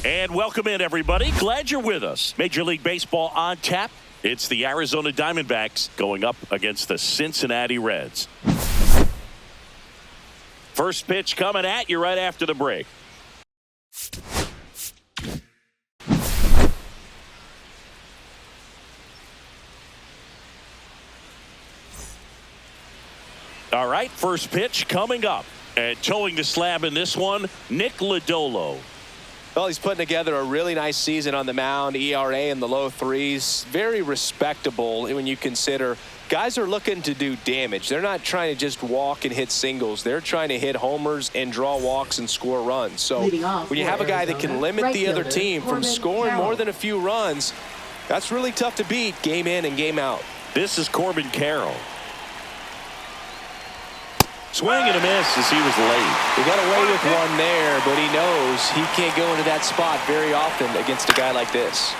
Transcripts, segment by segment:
And welcome in, everybody. Glad you're with us. Major League Baseball on tap. It's the Arizona Diamondbacks going up against the Cincinnati Reds. First pitch coming at you right after the break. All right, first pitch coming up. And towing the slab in this one, Nick Lodolo. Well, he's putting together a really nice season on the mound. ERA in the low threes. Very respectable when you consider guys are looking to do damage. They're not trying to just walk and hit singles. They're trying to hit homers and draw walks and score runs. So when you have a guy that can limit the other team from scoring more than a few runs, that's really tough to beat game in and game out. This is Corbin Carroll. Swing and a miss as he was late. He got away with one there, but he knows he can't go into that spot very often against a guy like this.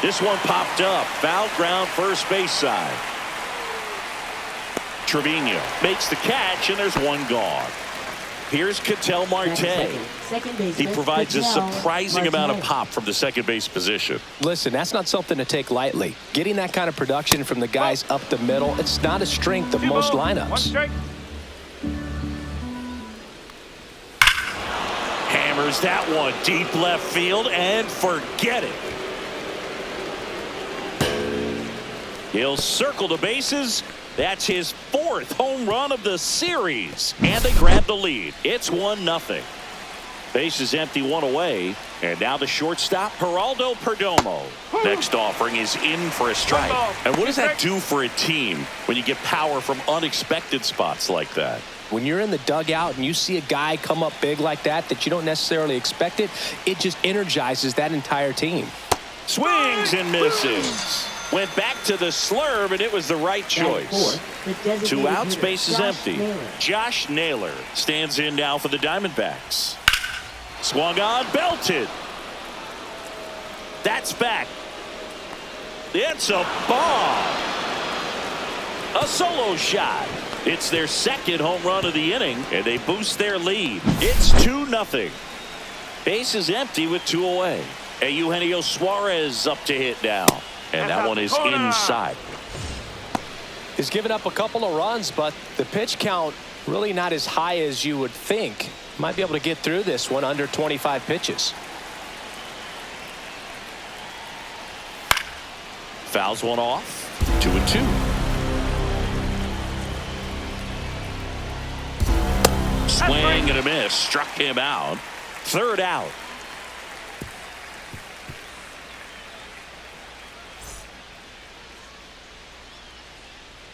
This one popped up. Foul ground first base side. Trevino makes the catch, and there's one gone. Here's Ketel Marte. He provides a surprising amount of pop from the second base position. Listen, that's not something to take lightly. Getting that kind of production from the guys up the middle, it's not a strength of most lineups. Hammers that one deep left field and forget it. He'll circle the bases. That's his fourth home run of the series. And they grab the lead. It's 1-0. Base is empty, one away. And now the shortstop, Geraldo Perdomo. Next offering is in for a strike. And what does that do for a team when you get power from unexpected spots like that? When you're in the dugout and you see a guy come up big like that you don't necessarily expect it, it just energizes that entire team. Swings and misses. Went back to the slurve, and it was the right choice. 2 outs, base is empty. Josh Naylor stands in now for the Diamondbacks. Swung on, belted. That's back. It's a bomb. A solo shot. It's their second home run of the inning, and they boost their lead. It's 2-0. Base is empty with 2 away. And Eugenio Suarez up to hit now. And that one is inside. He's given up a couple of runs, but the pitch count really not as high as you would think. Might be able to get through this one under 25 pitches. Fouls one off. 2-2. Swing and a miss. Struck him out. Third out.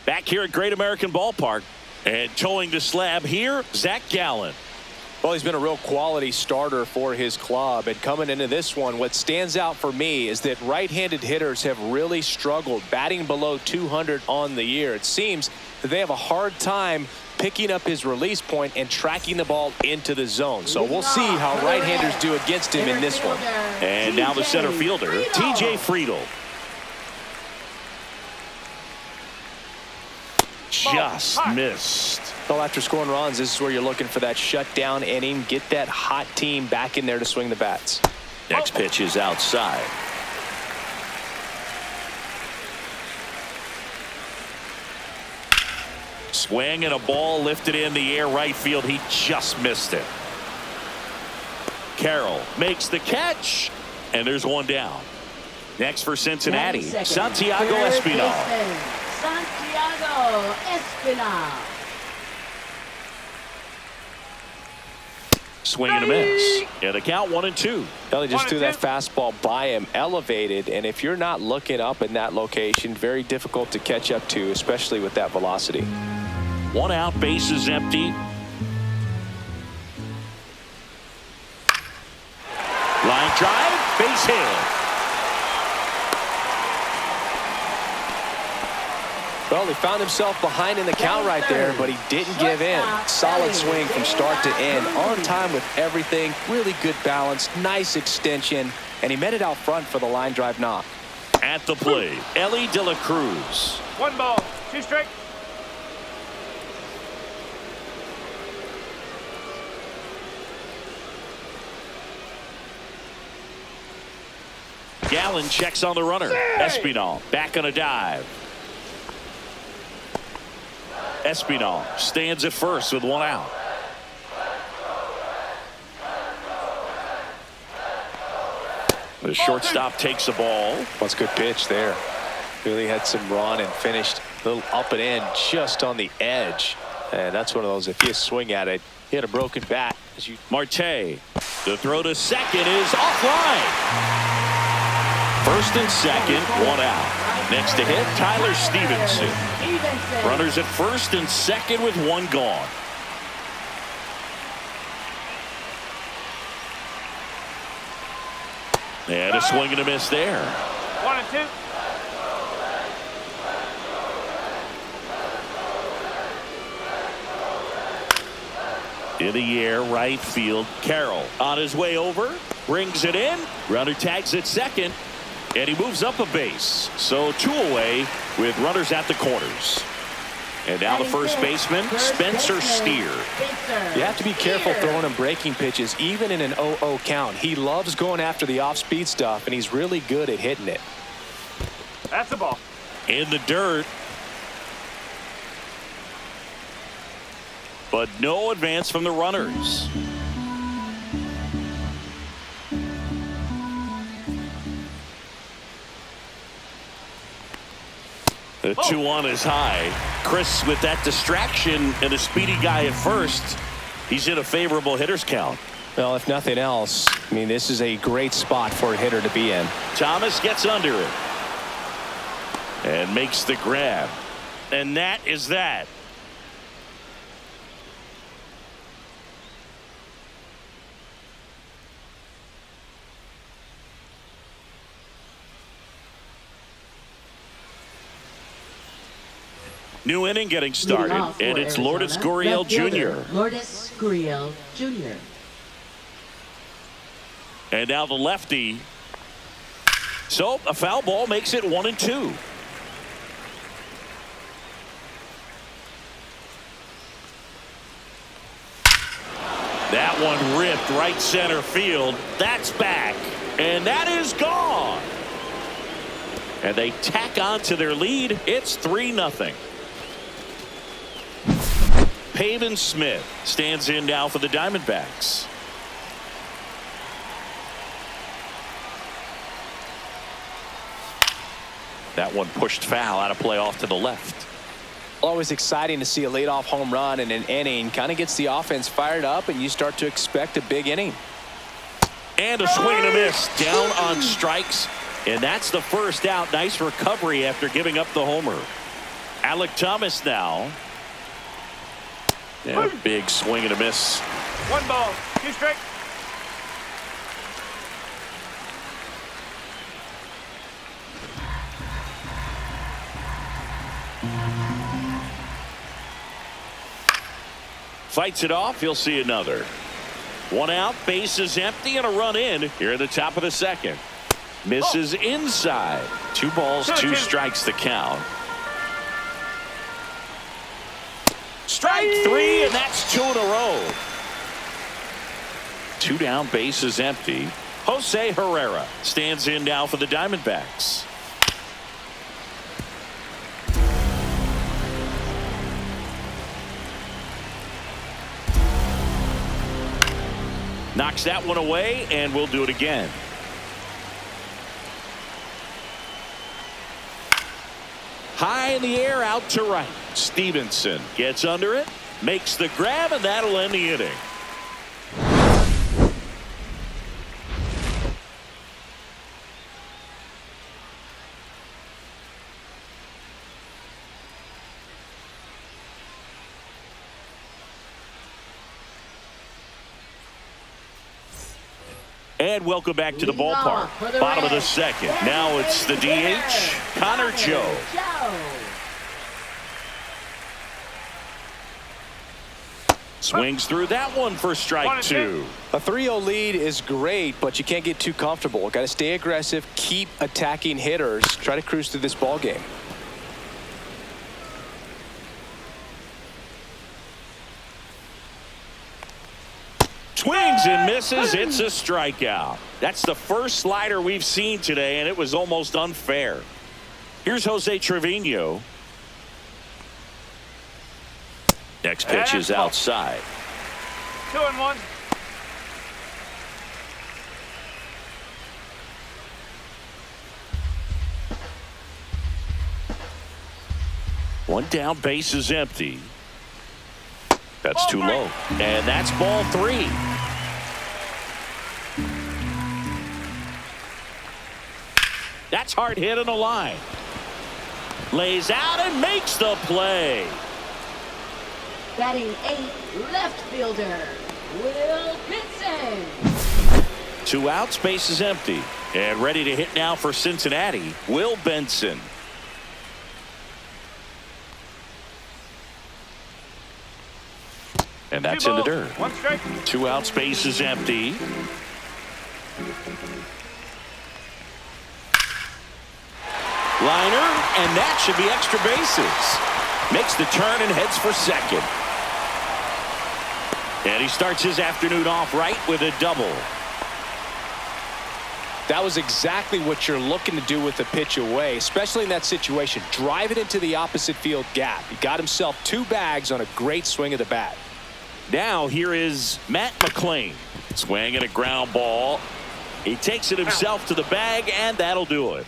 Back here at Great American Ballpark. And towing the slab here, Zach Gallen. Well, he's been a real quality starter for his club. And coming into this one, what stands out for me is that right-handed hitters have really struggled, batting below 200 on the year. It seems that they have a hard time picking up his release point and tracking the ball into the zone. So we'll see how right-handers do against him in this one. And now the center fielder, TJ Friedl. Just missed. Well, after scoring runs, this is where you're looking for that shutdown inning. Get that hot team back in there to swing the bats. Next pitch is outside. Swing and a ball lifted in the air right field. He just missed it. Carroll makes the catch, and there's one down. Next for Cincinnati, Santiago Espinal. Santiago Espinal. Swing and a miss. And the count 1-2. Well, they just threw that fastball by him, elevated, and if you're not looking up in that location, very difficult to catch up to, especially with that velocity. 1 out, base is empty. Line drive, base hit. Well, he found himself behind in the count right there, but he didn't give in. Solid swing from start to end. On time with everything. Really good balance. Nice extension. And he met it out front for the line drive knock. At the plate, Ellie De La Cruz. 1 ball, 2 strike. Gallen checks on the runner. Espinal back on a dive. Espinal stands at first with one out. The shortstop takes the ball. That's a good pitch there. Really had some run and finished a little up and in just on the edge. And that's one of those, if you swing at it, hit a broken bat. Marte. The throw to second is offline. First and second, one out. Next to hit, Tyler Stevenson. Runners at first and second with one gone. And a swing and a miss there. 1-2. In the air, right field. Carroll on his way over, brings it in. Runner tags at second, and he moves up a base. So 2 away with runners at the corners. And now the first baseman, Spencer Steer. You have to be careful throwing him breaking pitches, even in an 0-0 count. He loves going after the off-speed stuff, and he's really good at hitting it. That's the ball. In the dirt. But no advance from the runners. The 2-1 is high. Chris with that distraction and a speedy guy at first. He's in a favorable hitter's count. Well, if nothing else, I mean, this is a great spot for a hitter to be in. Thomas gets under it. And makes the grab. And that is that. New inning getting started, and it's Lourdes Gurriel Jr. Lourdes Gurriel Jr. And now the lefty. So a foul ball makes it 1-2. That one ripped right center field. That's back, and that is gone. And they tack on to their lead. It's 3-0. Pavin Smith stands in now for the Diamondbacks. That one pushed foul out of play off to the left. Always exciting to see a leadoff home run in an inning. Kind of gets the offense fired up, and you start to expect a big inning. And a swing and a miss. Down on strikes. And that's the first out. Nice recovery after giving up the homer. Alec Thomas now. Yeah, big swing and a miss. 1 ball, 2 strikes. Fights it off. He'll see another. 1 out, bases empty, and a run in here at the top of the second. Misses inside. 2 balls, 2 strikes the count. Strike 3, and that's 2 in a row. 2 down, bases empty. Jose Herrera stands in now for the Diamondbacks. Knocks that one away, and we'll do it again. High in the air, out to right. Stevenson gets under it, makes the grab, and that'll end the inning. And welcome back to the ballpark. Bottom of the second. Now it's the DH, Connor Joe. Swings through that one for strike 2. A 3-0 lead is great, but you can't get too comfortable. Got to stay aggressive, keep attacking hitters, try to cruise through this ball game. Swings and misses. It's a strikeout. That's the first slider we've seen today, and it was almost unfair. Here's Jose Trevino. Next pitch is outside. 2-1. One down, base is empty. That's too low. And that's ball 3. That's hard hit on the line. Lays out and makes the play. Batting 8, left fielder, Will Benson. 2 outs, base is empty. And ready to hit now for Cincinnati, Will Benson. And that's in the dirt. 1 strike. 2 outs, base is empty. Liner, and that should be extra bases. Makes the turn and heads for second. And he starts his afternoon off right with a double. That was exactly what you're looking to do with the pitch away, especially in that situation. Drive it into the opposite field gap. He got himself 2 bags on a great swing of the bat. Now here is Matt McClain. Swinging a ground ball. He takes it himself to the bag, and that'll do it.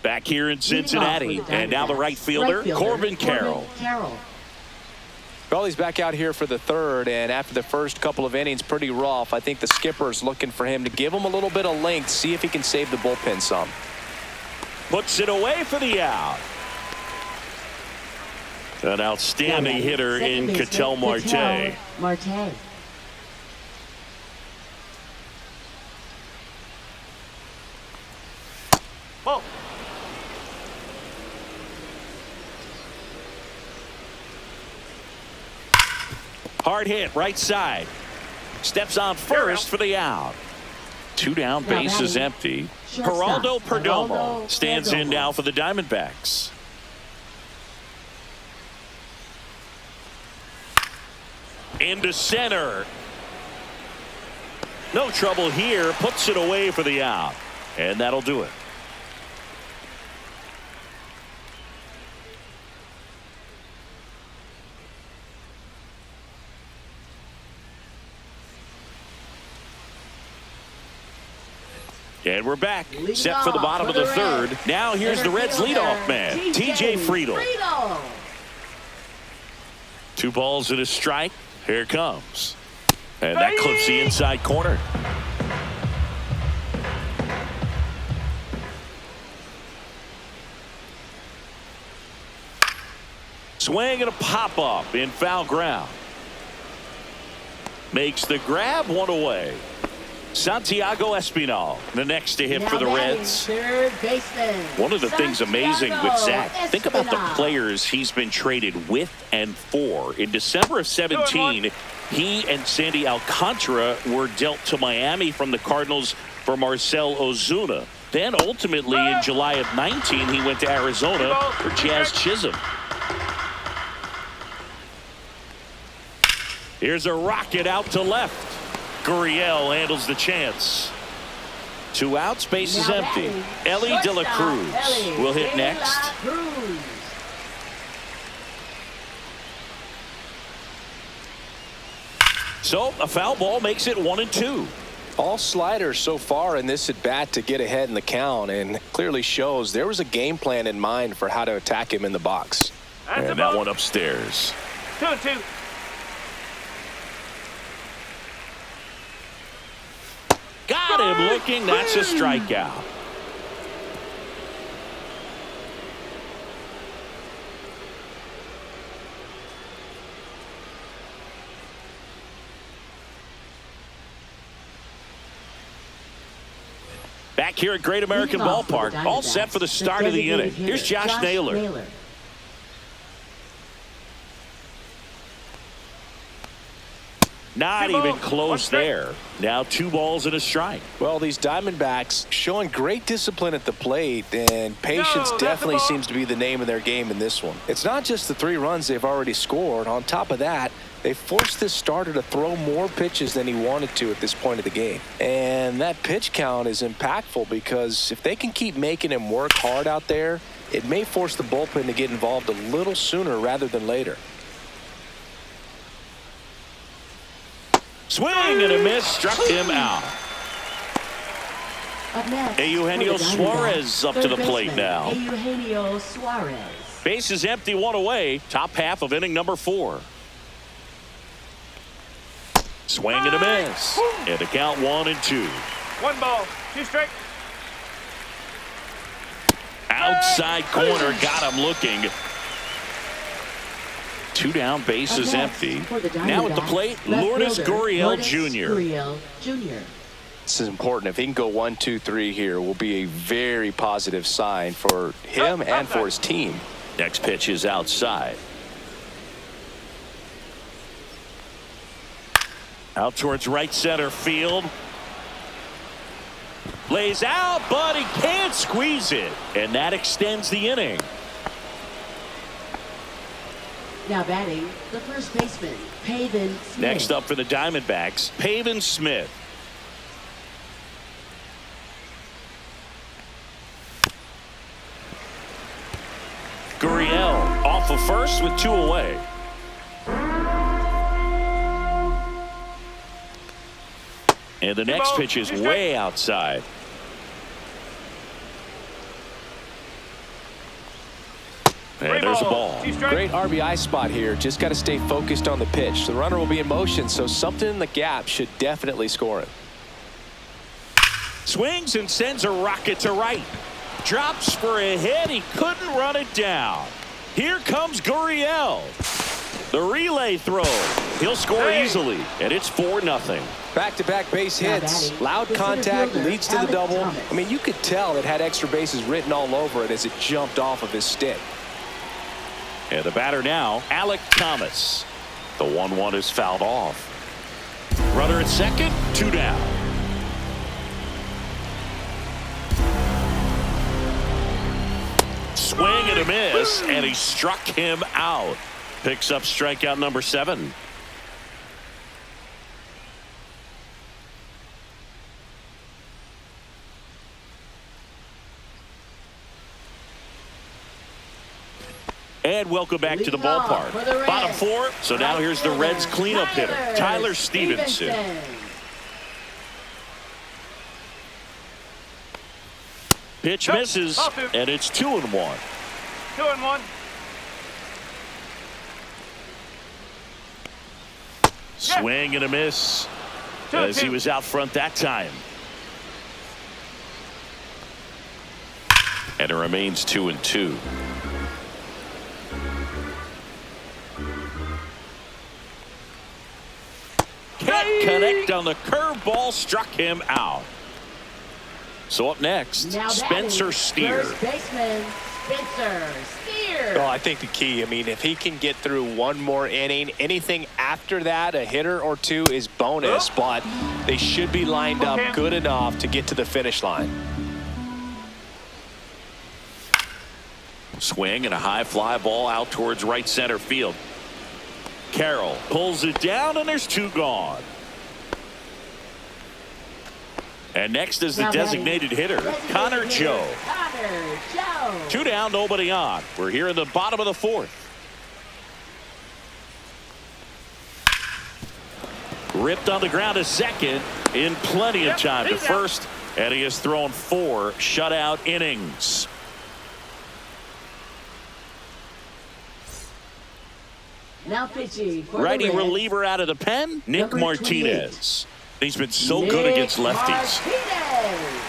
Back here in Cincinnati, and now the right fielder, Corbin Carroll. Well, he's back out here for the third, and after the first couple of innings, pretty rough. I think the skipper's looking for him to give him a little bit of length, see if he can save the bullpen some. Puts it away for the out. An outstanding hitter in Ketel Marte. Ball. Hard hit, right side. Steps on first for the out. 2 down, base is empty. Geraldo Perdomo stands in now for the Diamondbacks. Into center. No trouble here. Puts it away for the out. And that'll do it. And we're back. Set for the bottom of the third. Now here's the Reds' leadoff man, TJ Friedl. 2 balls and a strike. Here it comes. And that clips the inside corner. Swing and a pop-up in foul ground. Makes the grab, 1 away. Santiago Espinal, the next to hit for the Reds. One of the things amazing with Zach, think about the players he's been traded with and for. In December of 17, he and Sandy Alcantara were dealt to Miami from the Cardinals for Marcell Ozuna. Then ultimately in July of 19, he went to Arizona for Jazz Chisholm. Here's a rocket out to left. Gurriel handles the chance. 2 outs, base is empty. Ellie De La Cruz will hit next. So a foul ball makes it 1-2. All sliders so far in this at bat to get ahead in the count, and clearly shows there was a game plan in mind for how to attack him in the box. And that one upstairs. 2-2. Got him looking. That's a strikeout. Back here at Great American Ballpark, all set for the start of the inning. Here's Josh Naylor. Not Two even balls, close 1 strike. there. Now 2 balls and a strike. Well, these Diamondbacks showing great discipline at the plate, and patience No, that's a definitely ball. seems to be the name of their game in this one. It's not just the 3 runs they've already scored. On top of that, they forced this starter to throw more pitches than he wanted to at this point of the game. And that pitch count is impactful because if they can keep making him work hard out there, it may force the bullpen to get involved a little sooner rather than later. Swing and a miss, struck him out. Up next, Eugenio for the Diamondbacks, Suarez up to third the plate baseman, now. Eugenio Suarez. Base is empty, 1 away. Top half of inning number 4. Swing and a miss. And the count 1-2. 1 ball, 2 strike. Outside corner, got him looking. 2 down, base Up is next, empty. for the Now at the Diamondbacks, plate, left Lourdes fielder, Gurriel Lourdes Jr. Gurriel Jr. This is important. If he can go 1, 2, 3 here, will be a very positive sign for him and for his team. Next pitch is outside. Out towards right center field. Lays out, but he can't squeeze it. And that extends the inning. Now batting, the first baseman, Pavin Smith. Next up for the Diamondbacks, Pavin Smith. Gurriel off of first with 2 away. And the next pitch is way outside. And there's a ball. Great RBI spot here. Just got to stay focused on the pitch. The runner will be in motion, so something in the gap should definitely score it. Swings and sends a rocket to right. Drops for a hit. He couldn't run it down. Here comes Gurriel. The relay throw. He'll score easily, and it's 4-0. Back-to-back base hits. Loud contact leads to the double. I mean, you could tell it had extra bases written all over it as it jumped off of his stick. And the batter now, Alec Thomas. The 1-1 is fouled off. Runner at second, 2 down. Swing and a miss, and he struck him out. Picks up strikeout number 7. And welcome back to the ballpark. Bottom 4. So now here's the Reds cleanup hitter, Tyler Stevenson. Pitch misses, and it's 2-1. 2-1. Swing and a miss as he was out front that time. And it remains 2-2. Can't connect on the curveball, struck him out. So up next, Now Spencer batting, Steer. First baseman, Spencer Steer. Well, I think the key, I mean, if he can get through one more inning, anything after that, a hitter or 2 is bonus, but they should be lined up good enough to get to the finish line. Swing and a high fly ball out towards right center field. Carroll pulls it down, and there's 2 gone. And next is the designated hitter, Connor Joe. Connor Joe. 2 down, nobody on. We're here in the bottom of the 4th. Ripped on the ground to second in plenty of time to first, and he has thrown 4 shutout innings. Now pitching for Righty the Reds, reliever out of the pen, Nick number Martinez. He's been so good against lefties. Martinez.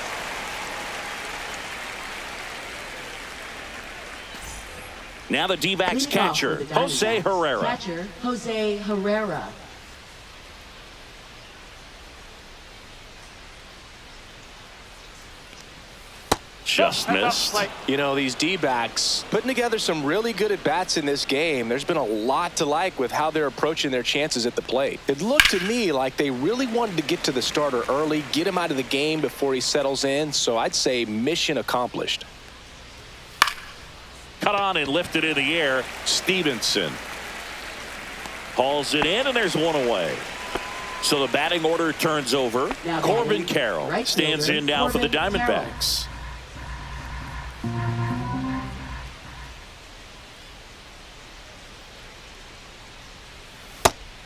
Now the D-backs Leading off catcher, for the Jose Diamondbacks, Herrera. Catcher Jose Herrera. Just missed. You know, these D-backs putting together some really good at-bats in this game. There's been a lot to like with how they're approaching their chances at the plate. It looked to me like they really wanted to get to the starter early, get him out of the game before he settles in. So I'd say mission accomplished. Cut on and lifted in the air. Stevenson hauls it in, and there's one away. So the batting order turns over. Now Corbin batting, Carroll right stands fielder, in now for the Corbin Carroll. Diamondbacks.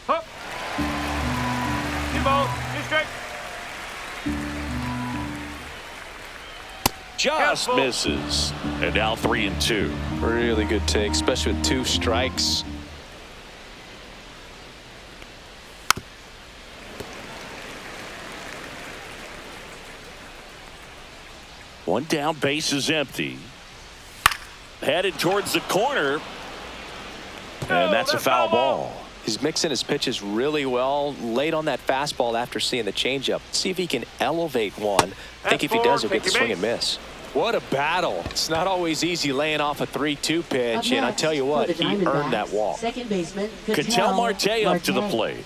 Hook. 2 balls, 2 strikes. Just Careful. misses. And now 3-2. Really good take, especially with 2 strikes. One down, base is empty. Headed towards the corner. And that's a foul ball. He's mixing his pitches really well. Late on that fastball after seeing the changeup. See if he can elevate one. I think if he does, he'll get the swing and miss. What a battle. It's not always easy laying off a 3-2 pitch. And I tell you what, he earned that walk. Second baseman, Ketel Marte up to the plate.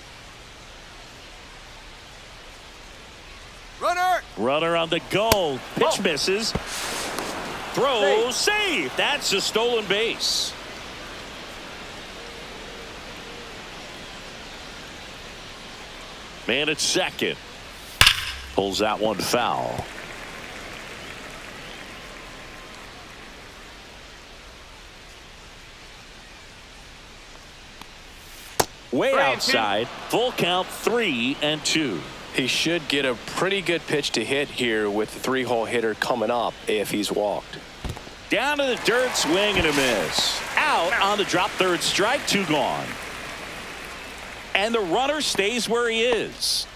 Runner on the go. Pitch misses. Throw, save. That's a stolen base. Man at second. Pulls that one foul. Way outside. Full count, 3-2. He should get a pretty good pitch to hit here with the 3-hole hitter coming up if he's walked. Down to the dirt, swing and a miss. Out on the drop, third strike, 2 gone. And the runner stays where he is.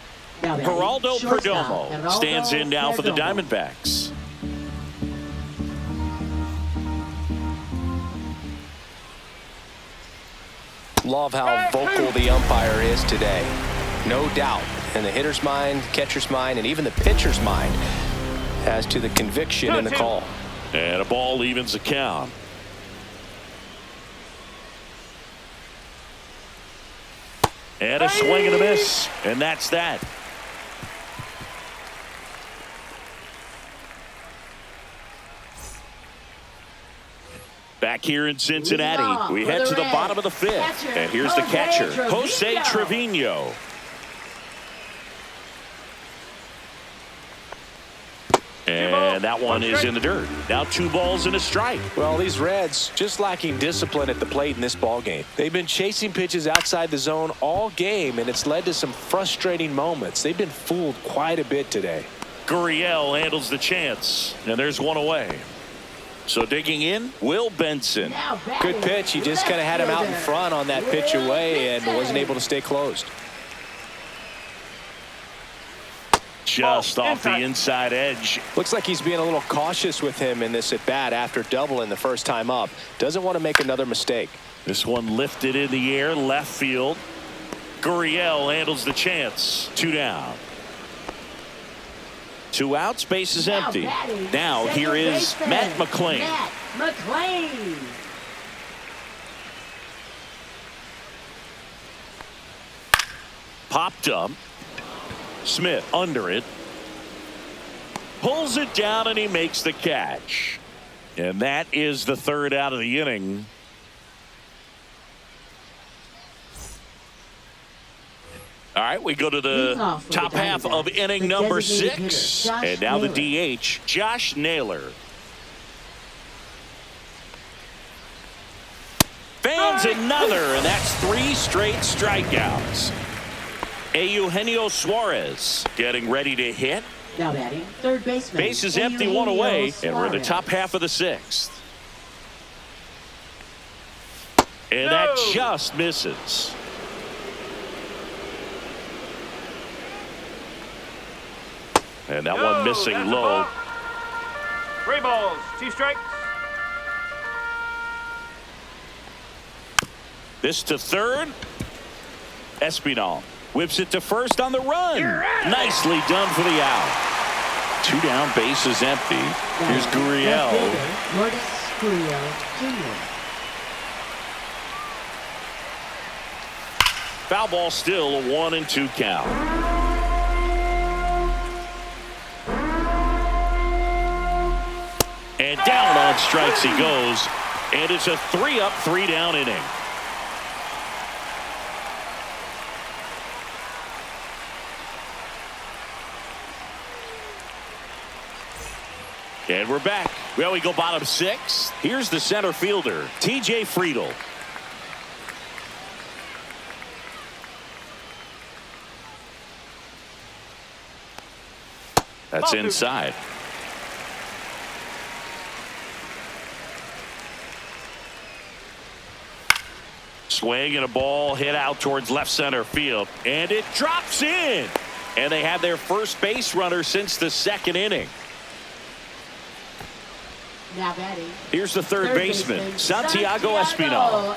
Geraldo Perdomo stands in now for the Diamondbacks. Love how vocal the umpire is today. No doubt. In the hitter's mind, catcher's mind, and even the pitcher's mind as to the conviction in the call. And a ball evens the count. And a swing and a miss. And that's that. Back here in Cincinnati, we head to the bottom of the 5th. And here's the catcher, Jose Trevino. And that one is in the dirt. Now 2 balls and a strike. Well, these Reds just lacking discipline at the plate in this ball game. They've been chasing pitches outside the zone all game, and it's led to some frustrating moments. They've been fooled quite a bit today. Gurriel handles the chance, and there's one away. So digging in, Will Benson. Good pitch. He just kind of had him out in front on that pitch away and wasn't able to stay closed. Just off the inside edge. Looks like he's being a little cautious with him in this at-bat after doubling the first time up. Doesn't want to make another mistake. This one lifted in the air, left field. Gurriel handles the chance. 2 down. 2 outs, base is empty. Now here is Matt McLean. Popped up. Smith under it. Pulls it down and he makes the catch. And that is the 3rd out of the inning. All right, we go to the top half of inning number 6. And now the DH, Josh Naylor. Fans another, and that's 3 straight strikeouts. Eugenio Suarez getting ready to hit. Now batting, third baseman. Base is empty, 1 away, and we're in the top half of the 6th. And that just misses. And that one missing low. 3 balls, 2 strikes. This to third. Espinal whips it to first on the run. Nicely done for the out. Two down, bases empty. Here's Gurriel. Foul ball, still a 1-2 count. And down on strikes he goes. And it's a 3-up, 3-down inning. And we're back. Well, we go bottom 6. Here's the center fielder, T.J. Friedl. That's inside. Swing and a ball hit out towards left center field. And it drops in. And they have their first base runner since the second inning. Now batting. Here's the third baseman, Santiago Espinal.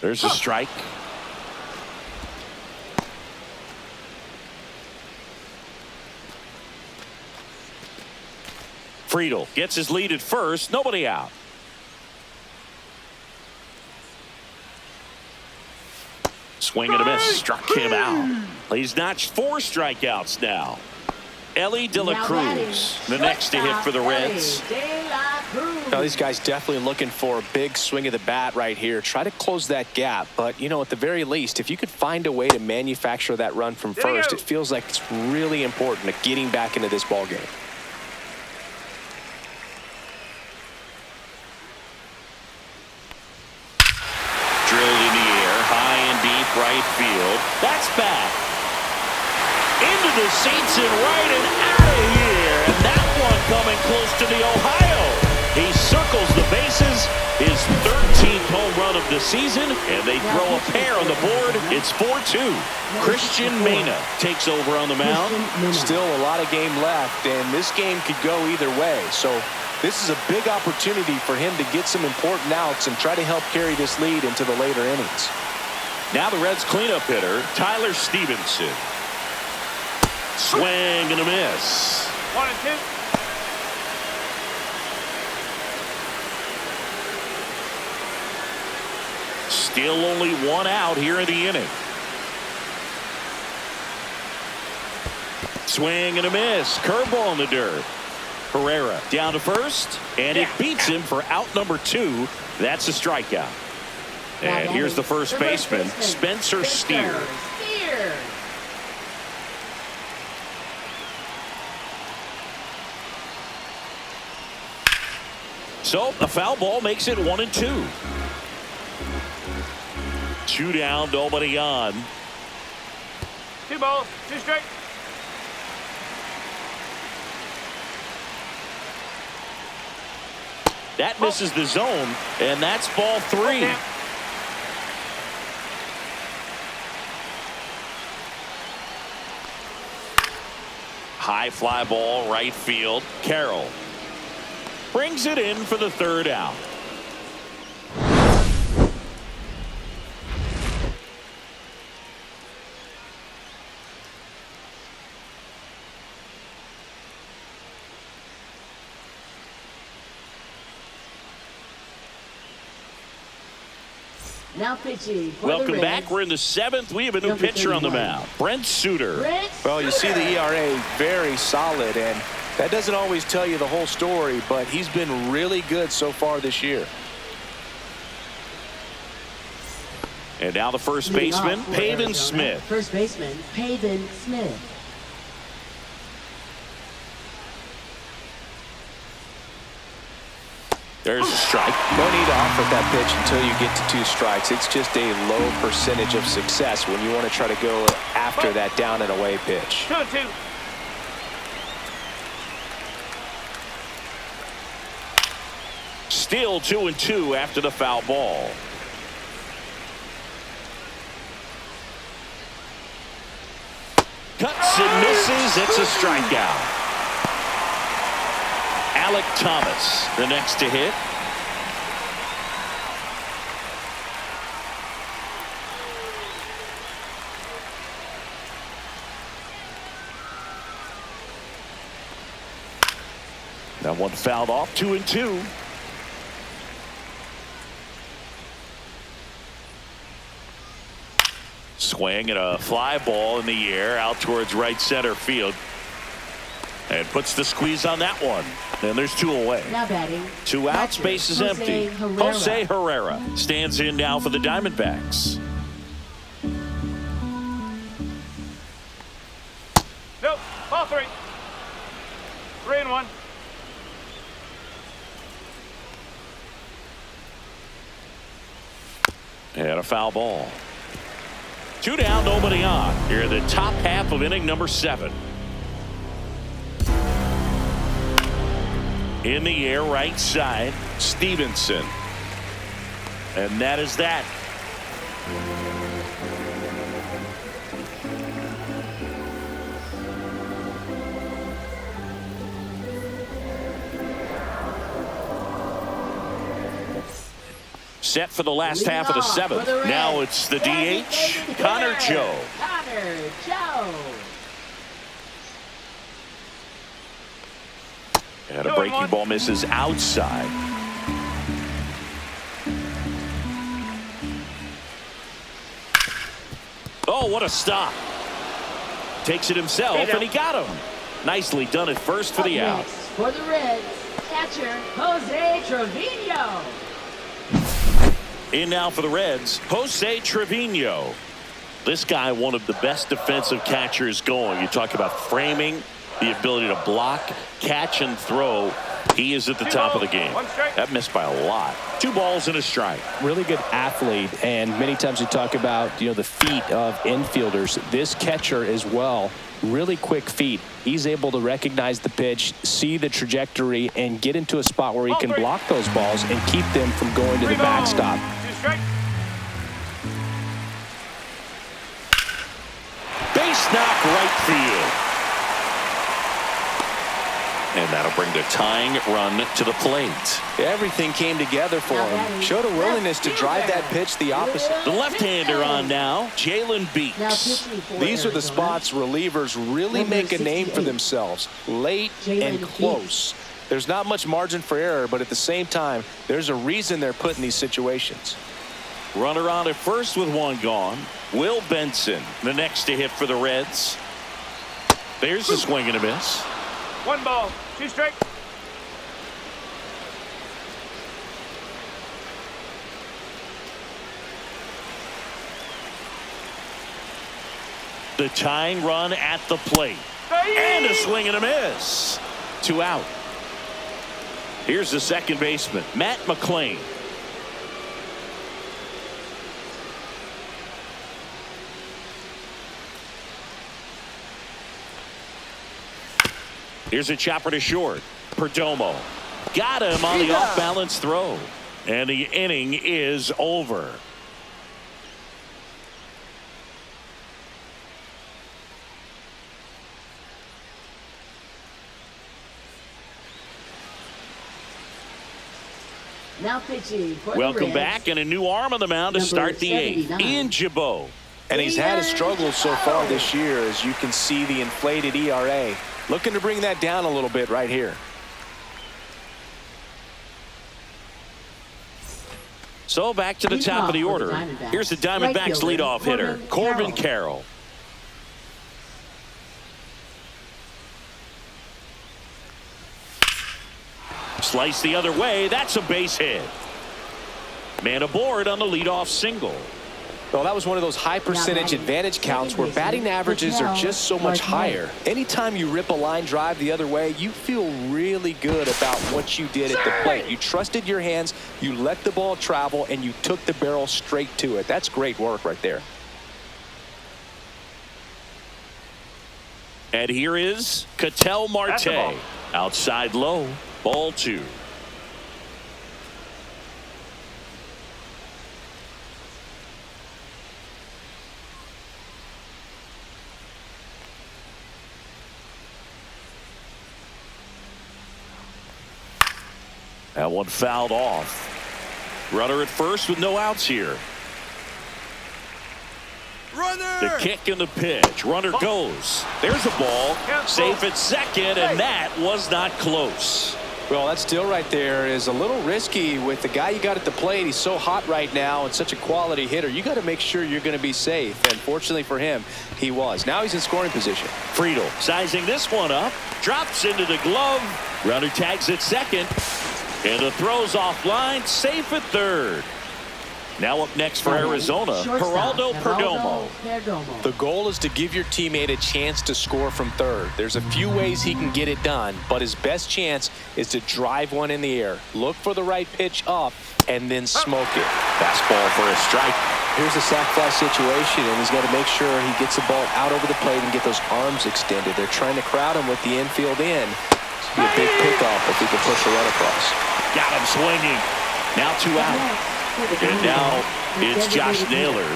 There's a strike. Friedl gets his lead at first. Nobody out. Swing and a miss. Struck him out. He's notched 4 strikeouts now. Ellie De La Cruz, the next to hit for the Reds. Now, these guys definitely looking for a big swing of the bat right here. Try to close that gap. But, you know, at the very least, if you could find a way to manufacture that run from first, it feels like it's really important to getting back into this ball game. Drilled in the air, high and deep right field. That's back. Into the seats and right and out of here. And that one coming close to the Ohio. He circles the bases. His 13th home run of the season. And they throw a pair on the board. It's 4-2. Christian Mena takes over on the mound. Still a lot of game left, and this game could go either way. So this is a big opportunity for him to get some important outs and try to help carry this lead into the later innings. Now the Reds cleanup hitter, Tyler Stevenson. Swing and a miss. 1-2. Still only 1 out here in the inning. Swing and a miss. Curveball in the dirt. Herrera down to first, and it beats him for out number 2. That's a strikeout. And here's the first baseman, Spencer Steer. So the foul ball makes it 1-2. 2 down, nobody on. 2 balls, 2 strikes. That misses the zone, and that's ball 3. High fly ball, right field. Carroll brings it in for the 3rd out. Now pitching for Welcome the back. Reds. We're in the 7th. We have a new Number pitcher on the 31. mound, Brent Suter. Well, you see the ERA very solid, and that doesn't always tell you the whole story, but he's been really good so far this year. And now the first Leading baseman, off for Pavin Arizona, Smith. First baseman, Pavin Smith. There's a strike. No need to offer that pitch until you get to 2 strikes. It's just a low percentage of success when you want to try to go after that down and away pitch. 2-2. Still 2-2 after the foul ball. Cuts and misses. It's a strikeout. Alec Thomas, the next to hit. That one fouled off. 2-2. Swing and a fly ball in the air out towards right center field. And puts the squeeze on that one. And there's 2 away. Now batting. 2 outs, base is empty. Jose Herrera stands in now for the Diamondbacks. Nope. Ball 3. 3-1. And a foul ball. 2 down, nobody on. Here in the top half of inning number 7. In the air, right side, Stevenson. And that is that. Set for the last half of the 7th. Now it's the DH, Connor Joe. Connor Joe. And a breaking ball misses outside. Oh, what a stop. Takes it himself, and he got him. Nicely done at first for the out. For the Reds, catcher Jose Trevino. In now for the Reds, Jose Trevino. This guy, one of the best defensive catchers going. You talk about framing, the ability to block, catch, and throw. He is at the top of the game. That missed by a lot. 2 balls and a strike. Really good athlete, and many times we talk about the feet of infielders. This catcher as well, really quick feet. He's able to recognize the pitch, see the trajectory, and get into a spot where he can block those balls and keep them from going to the backstop. Base knock, right field. And that'll bring the tying run to the plate. Everything came together for him. Showed a willingness to drive that pitch the opposite. The left-hander on now, Jalen Beeks. These are the spots relievers really make a name for themselves. Late and close. There's not much margin for error, but at the same time, there's a reason they're put in these situations. Runner on at first with 1 gone. Will Benson, the next to hit for the Reds. There's the swing and a miss. 1 ball, 2 strikes. The tying run at the plate. And a swing and a miss. 2 out. Here's the second baseman, Matt McClain. Here's a chopper to short. Perdomo got him on the off-balance throw. And the inning is over. Now pitching for the Welcome Reds, back, and a new arm on the mound to start the 8th. Ian Jabot. And he's had his struggles so far this year, as you can see the inflated ERA. Looking to bring that down a little bit right here. So back to the top of the order. Here's the Diamondbacks leadoff hitter, Corbin Carroll. Slice the other way. That's a base hit. Man aboard on the leadoff single. Well, that was one of those high percentage advantage counts where batting averages are just so much higher. Anytime you rip a line drive the other way, you feel really good about what you did at the plate. You trusted your hands, you let the ball travel, and you took the barrel straight to it. That's great work right there. And here is Ketel Marte. Outside low, ball 2. That one fouled off. Runner at first with no outs here. Runner! The kick and the pitch. Runner goes. There's a ball. Safe at second, and that was not close. Well, that still right there is a little risky with the guy you got at the plate. He's so hot right now and such a quality hitter. You got to make sure you're going to be safe. And fortunately for him, he was. Now he's in scoring position. Friedel sizing this one up. Drops into the glove. Runner tags at second. And the throw's offline. Safe at third. Now up next for Arizona, Geraldo Perdomo. The goal is to give your teammate a chance to score from third. There's a few ways he can get it done, but his best chance is to drive one in the air. Look for the right pitch up and then smoke it. Fastball for a strike. Here's a sac fly situation, and he's got to make sure he gets the ball out over the plate and get those arms extended. They're trying to crowd him with the infield in. It's be a big pickoff if he can push a run across. Got him swinging. Now 2 out. And now it's Josh Naylor.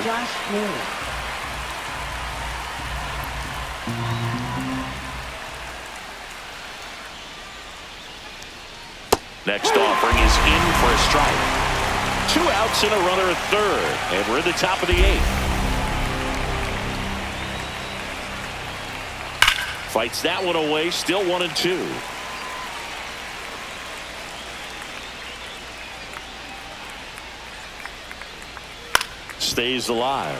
Next offering is in for a strike. 2 outs and a runner at third. And we're in the top of the 8th. Fights that one away. Still 1-2. Stays alive.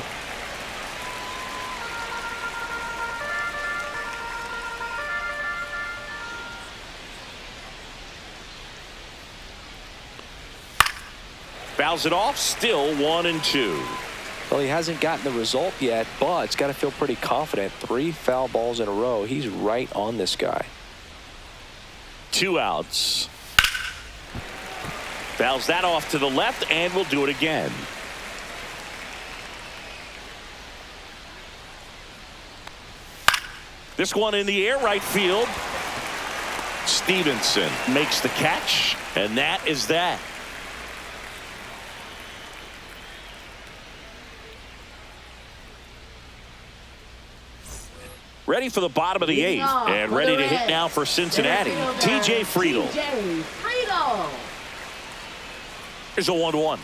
Fouls it off. Still 1-2. Well, he hasn't gotten the result yet, but it's got to feel pretty confident. 3 foul balls in a row. He's right on this guy. 2 outs. Fouls that off to the left, and we'll do it again. This one in the air, right field. Stevenson makes the catch, and that is that. Ready for the bottom of the 8th, and ready to hit now for Cincinnati. TJ Friedel. Here's a 1-1.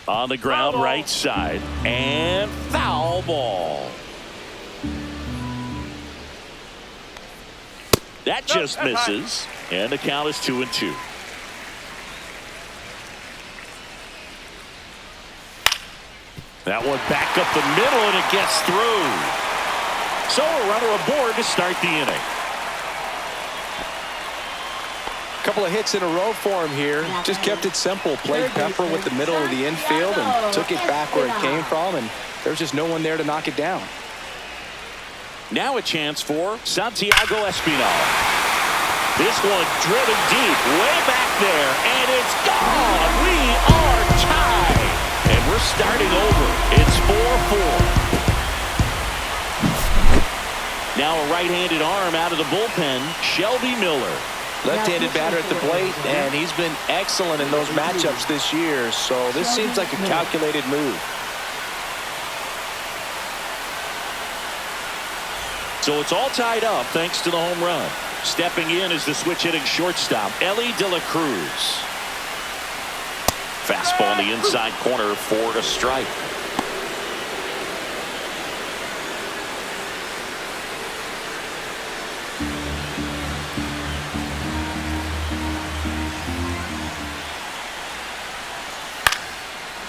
On the ground, right side, and foul ball. That just misses, and the count is 2-2. That one back up the middle, and it gets through. So a runner aboard to start the inning. A couple of hits in a row for him here. Just kept it simple. Played pepper with the middle of the infield and took it back where it came from, and there's just no one there to knock it down. Now a chance for Santiago Espinal. This one driven deep, way back there, and it's gone. We are tied, and we're starting over. It's 4-4. Now a right-handed arm out of the bullpen, Shelby Miller. Left-handed batter at the plate, and he's been excellent in those matchups this year, so this seems like a calculated move. So it's all tied up thanks to the home run. Stepping in is the switch-hitting shortstop, Ellie De La Cruz. Fastball in the inside corner for a strike.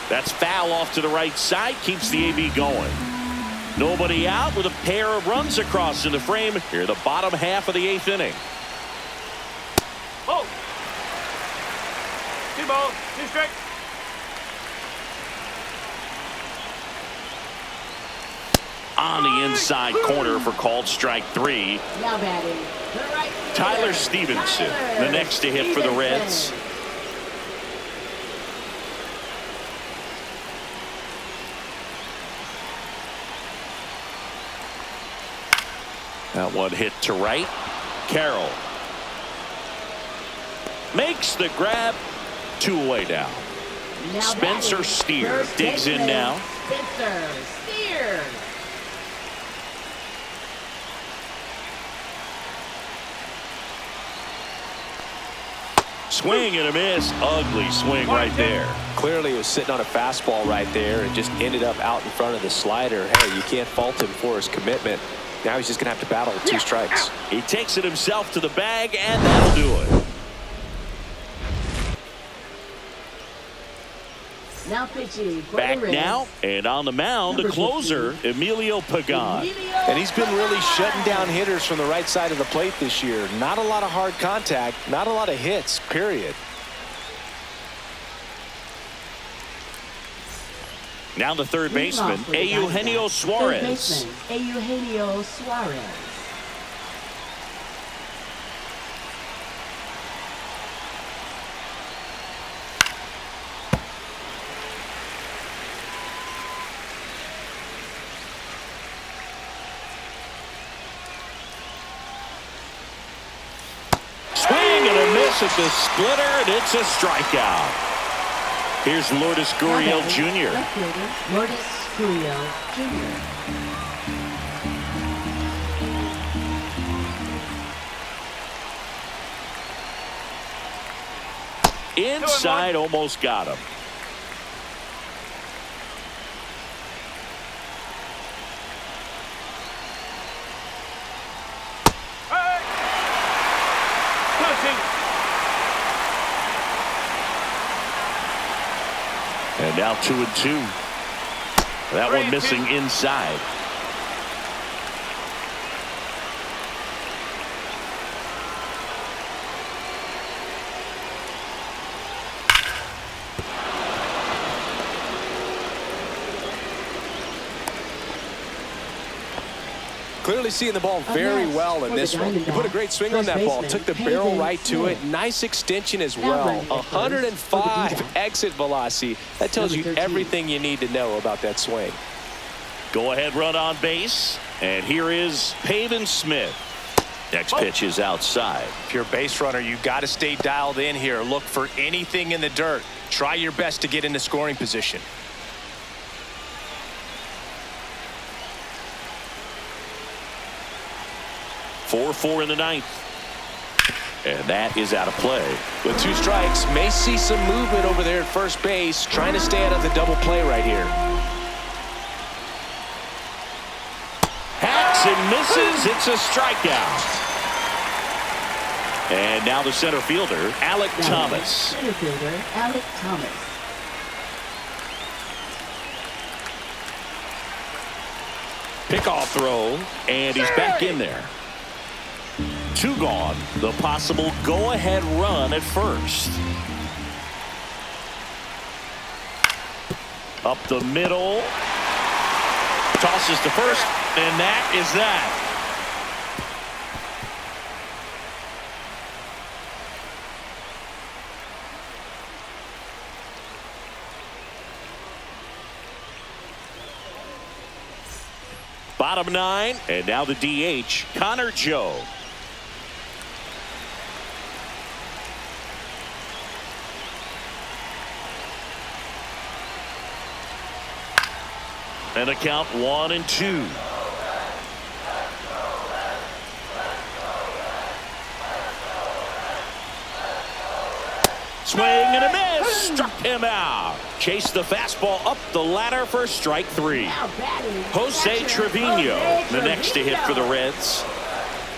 That's foul off to the right side, keeps the AB going. Nobody out with a pair of runs across in the frame here, the bottom half of the 8th inning. Oh! 2 balls, 2 strikes. On the inside corner for called strike 3. Now batting, the right Tyler Stevenson, the next to hit for the Reds. That one hit to right. Carroll makes the grab. 2 away now. Spencer Steer digs in now. Spencer Steer. Swing and a miss. Ugly swing right there. Clearly, he was sitting on a fastball right there and just ended up out in front of the slider. Hey, you can't fault him for his commitment. Now he's just going to have to battle with 2 strikes. He takes it himself to the bag, and that'll do it. Now pitching for Back the Reds. now, and on the mound, the Number closer, 15, Emilio Pagan. And he's been really shutting down hitters from the right side of the plate this year. Not a lot of hard contact, not a lot of hits, period. Now the third Leading baseman, off for the Eugenio Diamondbacks, Suarez. Third baseman, Eugenio Suarez. Swing and a miss at the splitter, and it's a strikeout. Here's Lourdes Gurriel Jr. Left fielder, Lourdes Gurriel Jr. Inside, almost got him. And now 2-2. That one missing inside. Clearly seeing the ball very well in this one. He put a great swing on that ball. Took the barrel right to it. Nice extension as well. 105 exit velocity. That tells you everything you need to know about that swing. Go ahead run on base. And here is Pavin Smith. Next pitch is outside. If you're a base runner, you've got to stay dialed in here. Look for anything in the dirt. Try your best to get into scoring position. Four in the ninth. And that is out of play. With 2 strikes, may see some movement over there at first base, trying to stay out of the double play right here. Hacks and misses. It's a strikeout. And now the center fielder, Alec Thomas. Center fielder, Alec Thomas. Pickoff throw, and he's back in there. 2 gone. The possible go-ahead run at first. Up the middle. Tosses to first, and that is that. Bottom 9, and now the DH, Connor Joe. And a count 1-2. Swing and a miss. Struck him out. Chased the fastball up the ladder for strike 3. Jose Trevino, the next to hit for the Reds.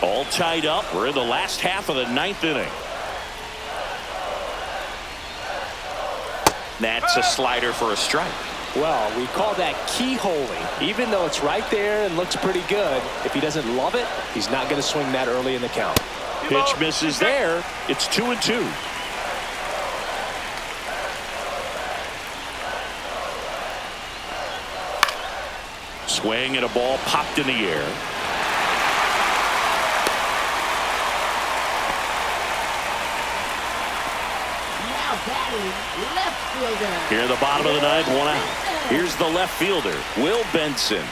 All tied up. We're in the last half of the 9th inning. That's a slider for a strike. Well, we call that keyholing. Even though it's right there and looks pretty good, if he doesn't love it, he's not going to swing that early in the count. Pitch misses there. It's 2-2. Swing and a ball popped in the air. Now batting, left fielder. Here in the bottom of the 9th, 1 out. Here's the left fielder, Will Benson.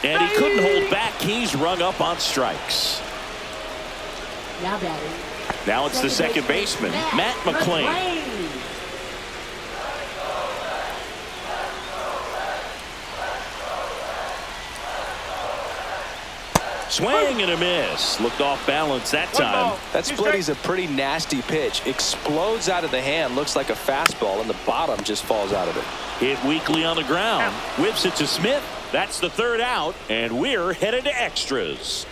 And he couldn't hold back. He's rung up on strikes. Now batting. Now it's the second baseman, Matt McClain. Swing and a miss. Looked off balance that time. That split is a pretty nasty pitch. Explodes out of the hand. Looks like a fastball, and the bottom just falls out of it. Hit weakly on the ground. Whips it to Smith. That's the third out, and we're headed to extras.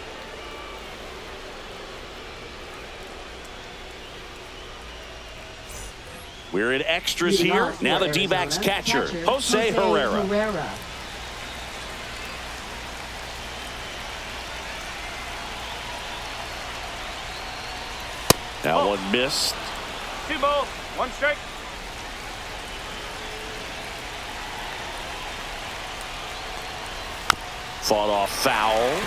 We're in extras here. Now the D-backs catcher, Jose Herrera. That one missed. 2 balls, 1 strike. Fought off foul.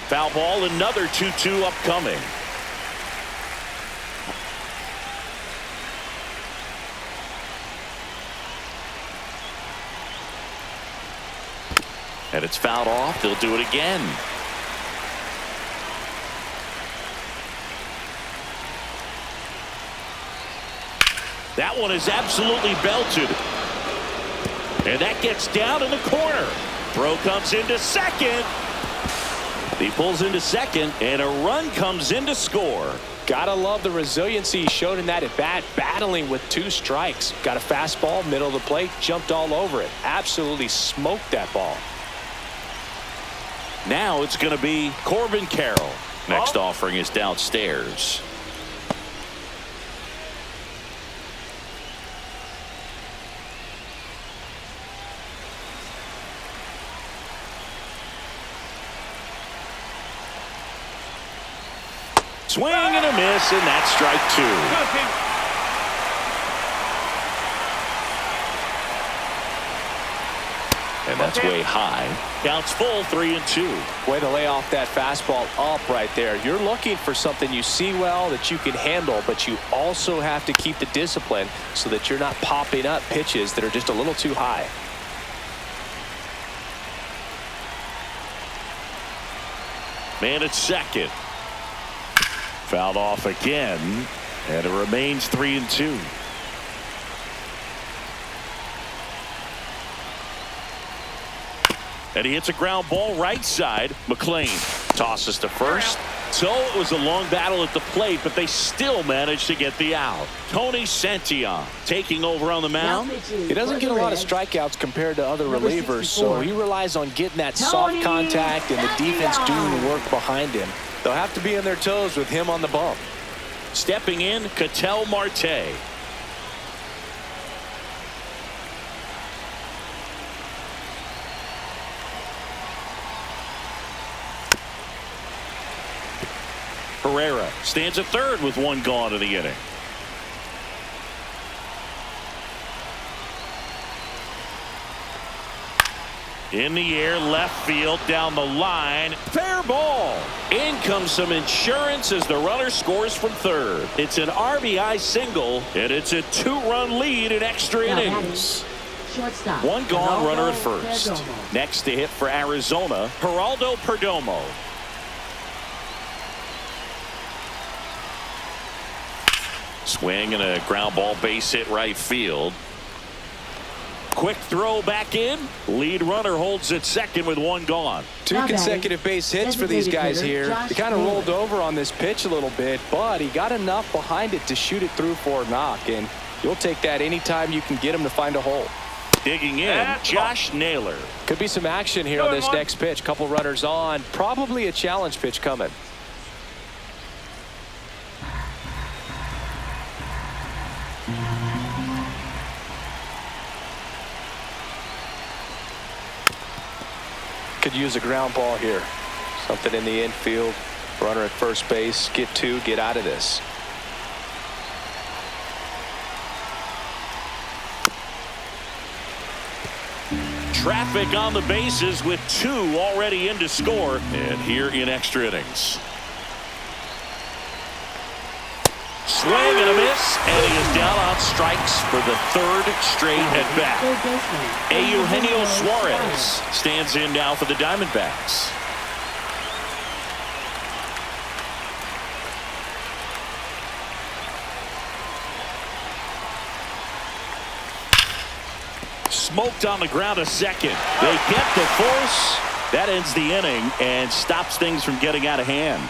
Foul ball, another 2-2 upcoming. And it's fouled off. They'll do it again. That one is absolutely belted. And that gets down in the corner. Throw comes into second. He pulls into second, and a run comes in to score. Gotta love the resiliency he showed in that at bat, battling with 2 strikes. Got a fastball, middle of the plate, jumped all over it. Absolutely smoked that ball. Now it's going to be Corbin Carroll. Next offering is downstairs. Swing and a miss, and that's strike 2. And that's way high. Counts full, 3-2. Way to lay off that fastball up right there. You're looking for something you see well that you can handle, but you also have to keep the discipline so that you're not popping up pitches that are just a little too high. Man at second. Fouled off again, and it remains 3-2. And he hits a ground ball right side. McLean tosses to first. So it was a long battle at the plate, but they still managed to get the out. Tony Santillan taking over on the mound. He doesn't get a lot of strikeouts compared to other relievers, so he relies on getting that soft contact and the defense doing the work behind him. They'll have to be on their toes with him on the bump. Stepping in, Ketel Marte. Herrera stands at third with 1 gone in the inning. In the air, left field, down the line. Fair ball. In comes some insurance as the runner scores from third. It's an RBI single, and it's a 2-run lead in extra innings. Shortstop. 1 gone, runner at Geraldo first. Perdomo. Next to hit for Arizona, Geraldo Perdomo. Swing and a ground ball, base hit right field. Quick throw back in. Lead runner holds at second with 1 gone. 2 consecutive base hits for these guys here. He kind of rolled over on this pitch a little bit, but he got enough behind it to shoot it through for a knock, and you'll take that anytime you can get him to find a hole. Digging in, Josh Naylor. Could be some action here on this next pitch. Couple runners on. Probably a challenge pitch coming. Could use a ground ball here. Something in the infield. Runner at first base. Get 2. Get out of this. Traffic on the bases with 2 already in to score. And here in extra innings. Swing and a miss, and he is down on strikes for the 3rd straight at bat. Eugenio Suarez stands in now for the Diamondbacks. Smoked on the ground a second. They get the force. That ends the inning and stops things from getting out of hand.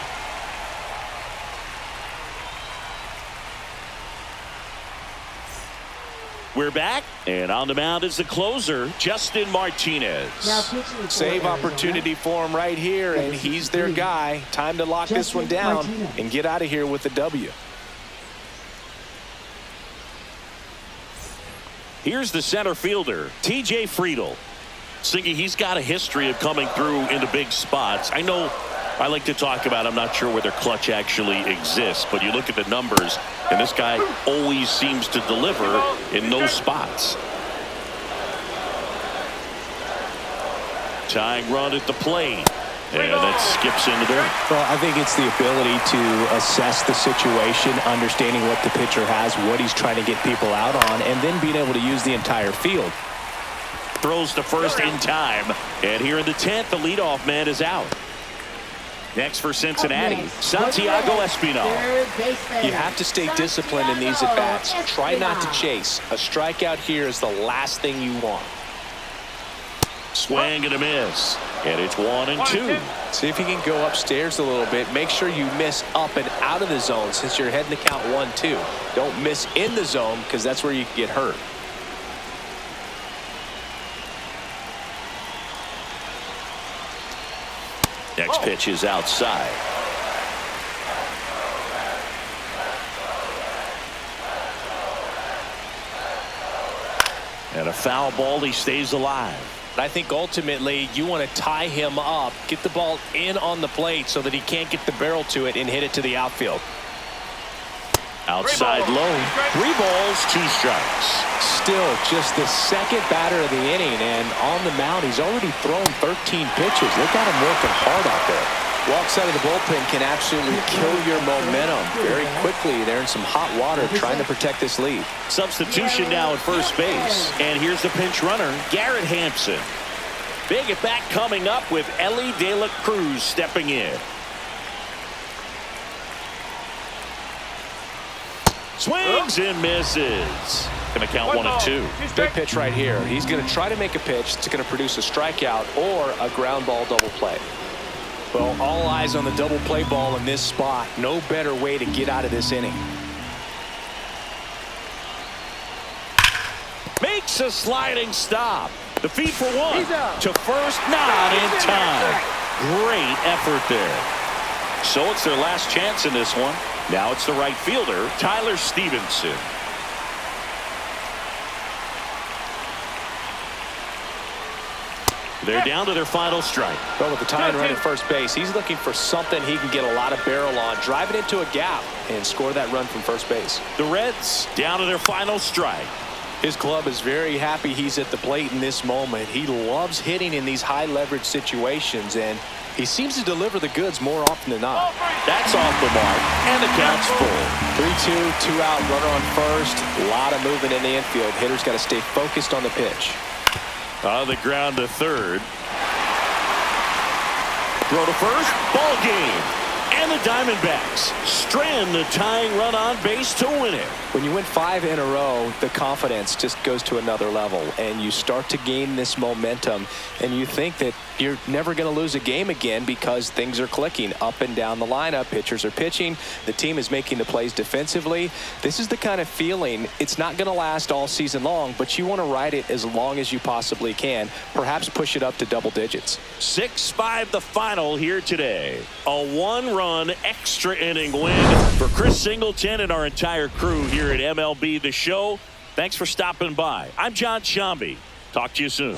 We're back, and on the mound is the closer, Justin Martinez. Now pitching for Save Arizona, opportunity for him right here, and he's their guy. Time to lock this one down Martinez. and get out of here with the W. Here's the center fielder, TJ Friedl. Singy, he's got a history of coming through into big spots. I know I like to talk about, I'm not sure whether clutch actually exists, but you look at the numbers, and this guy always seems to deliver in those spots. Tying run at the plate. And that skips into there. Well, I think it's the ability to assess the situation, understanding what the pitcher has, what he's trying to get people out on, and then being able to use the entire field. Throws to first in time. And here in the 10th, the leadoff man is out. Next for Cincinnati, Santiago Espinal. You have to stay disciplined in these at-bats. Try not to chase. A strikeout here is the last thing you want. Swing and a miss. And it's 1-2. See if you can go upstairs a little bit. Make sure you miss up and out of the zone since you're heading to count 1-2. Don't miss in the zone because that's where you can get hurt. Next pitch is outside. And a foul ball, he stays alive. I think ultimately you want to tie him up, get the ball in on the plate so that he can't get the barrel to it and hit it to the outfield. Outside low. 3 balls, 2 strikes. Still just the second batter of the inning, and on the mound he's already thrown 13 pitches. They got him working hard out there. Walks out of the bullpen can absolutely kill your momentum very quickly. They're in some hot water trying to protect this lead. Substitution now at first base. And here's the pinch runner, Garrett Hampson. Big at bat coming up with Ellie De La Cruz stepping in. Swings and misses. Gonna count 1-2. Big pitch right here. He's going to try to make a pitch that's going to produce a strikeout or a ground ball double play. Well, all eyes on the double play ball in this spot. No better way to get out of this inning. Makes a sliding stop. The feed for 1. To first, not in time. Great effort there. So it's their last chance in this one. Now it's the right fielder, Tyler Stevenson. They're down to their final strike. Well, with the tying run at first base, he's looking for something he can get a lot of barrel on, drive it into a gap, and score that run from first base. The Reds down to their final strike. His club is very happy he's at the plate in this moment. He loves hitting in these high leverage situations, and he seems to deliver the goods more often than not. That's off the mark, and the count's full. 3-2, 2 out, runner on first. A lot of movement in the infield. Hitter's got to stay focused on the pitch. On the ground to third. Throw to first. Ball game. And the Diamondbacks strand the tying run on base to win it. When you win 5 in a row, the confidence just goes to another level, and you start to gain this momentum, and you think that you're never going to lose a game again because things are clicking up and down the lineup. Pitchers are pitching. The team is making the plays defensively. This is the kind of feeling, it's not going to last all season long, but you want to ride it as long as you possibly can. Perhaps push it up to double digits. 6-5 the final here today. A 1-run extra inning win for Chris Singleton and our entire crew here at MLB The Show. Thanks for stopping by. I'm John Shambi. Talk to you soon.